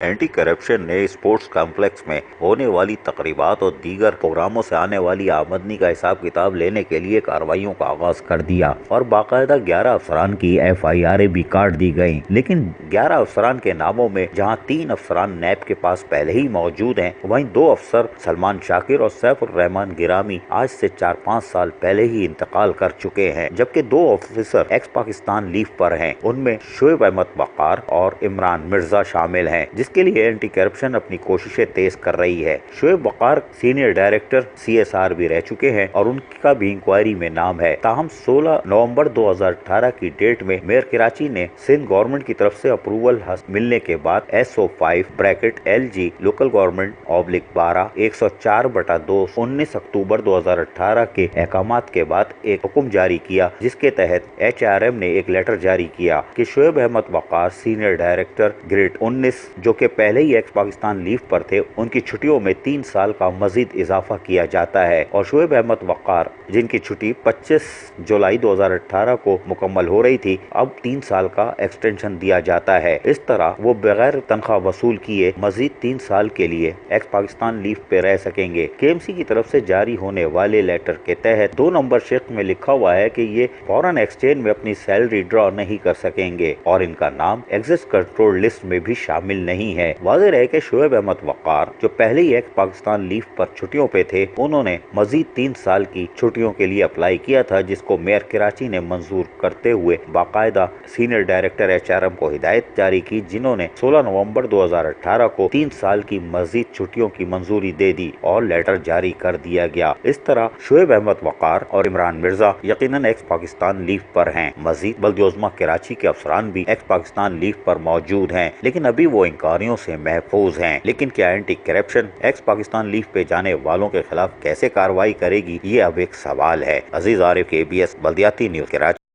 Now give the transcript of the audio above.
Anti corruption نے sports complex میں ہونے والی تقریبات اور دیگر پروگراموں سے آنے والی آمدنی کا حساب کتاب لینے کے لیے کارروائیوں کا آغاز کر دیا اور باقاعدہ 11 افسران کی FIRیں بھی کاٹ دی گئیں، لیکن 11 افسران کے ناموں میں جہاں 3 افسران نیب کے پاس پہلے ہی موجود ہیں، وہیں 2 افسر سلمان شاکر اور سیف الرحمان گرامی آج سے 4-5 سال پہلے ہی انتقال کر چکے ہیں، جبکہ 2 افسر ایکس پاکستان لیو پر ہیں۔ ان میں شعیب احمد وقار اور عمران مرزا شامل ہیں، جس کے لیے اینٹی کرپشن اپنی کوششیں تیز کر رہی ہے۔ شعیب وقار سینئر ڈائریکٹر CSR بھی رہ چکے ہیں اور ان کا بھی انکوائری میں نام ہے، تاہم 16 نومبر 2018 کی ڈیٹ میں میئر کراچی نے سندھ گورنمنٹ کی طرف سے اپروول ملنے کے بعد SO5(LG لوکل گورنمنٹ/12 104/2 19 اکتوبر 2018 کے احکامات کے بعد ایک حکم جاری کیا، جس کے تحت HRM نے ایک لیٹر جاری کیا کہ شعیب احمد وقار سینئر ڈائریکٹر گریڈ 19 جو کہ پہلے ہی ایکس پاکستان لیو پر تھے، ان کی چھٹیوں میں 3 سال کا مزید اضافہ کیا جاتا ہے، اور شعیب احمد وقار جن کی چھٹی 25 جولائی 2018 کو مکمل ہو رہی تھی، اب 3 سال کا ایکسٹینشن دیا جاتا ہے۔ اس طرح وہ بغیر تنخواہ وصول کیے مزید 3 سال کے لیے ایکس پاکستان لیو پہ رہ سکیں گے۔ KMC کی طرف سے جاری ہونے والے لیٹر کے تحت 2 نمبر شق میں لکھا ہوا ہے کہ یہ فوراً ایکسچینج میں اپنی سیلری ڈرا نہیں کر سکیں گے اور ان کا نام ایگزٹ کنٹرول لسٹ میں بھی شامل نہیں ہے۔ واضح ہے کہ شعیب احمد وقار جو پہلے ہی ایکس پاکستان لیو پر چھٹیوں پہ تھے، انہوں نے مزید 3 سال کی چھٹیوں کے لیے اپلائی کیا تھا، جس کو میئر کراچی نے منظور کرتے ہوئے باقاعدہ سینئر ڈائریکٹر HRM کو ہدایت جاری کی، جنہوں نے 16 نومبر 2018 کو 3 سال کی مزید چھٹیوں کی منظوری دے دی اور لیٹر جاری کر دیا گیا۔ اس طرح شعیب احمد وقار اور عمران مرزا یقیناً ایکس پاکستان لیو پر ہیں۔ مزید بلدیہ عظمیٰ کراچی کے افسران بھی ایکس پاکستان لیو پر موجود ہیں، لیکن ابھی وہ انکاریوں سے محفوظ ہیں۔ لیکن کیا اینٹی کرپشن ایکس پاکستان لیو پہ جانے والوں کے خلاف کیسے کارروائی کرے گی، یہ اب ایک سوال ہے۔ عزیز عارف، KBS بلدیاتی نیوز کراچی۔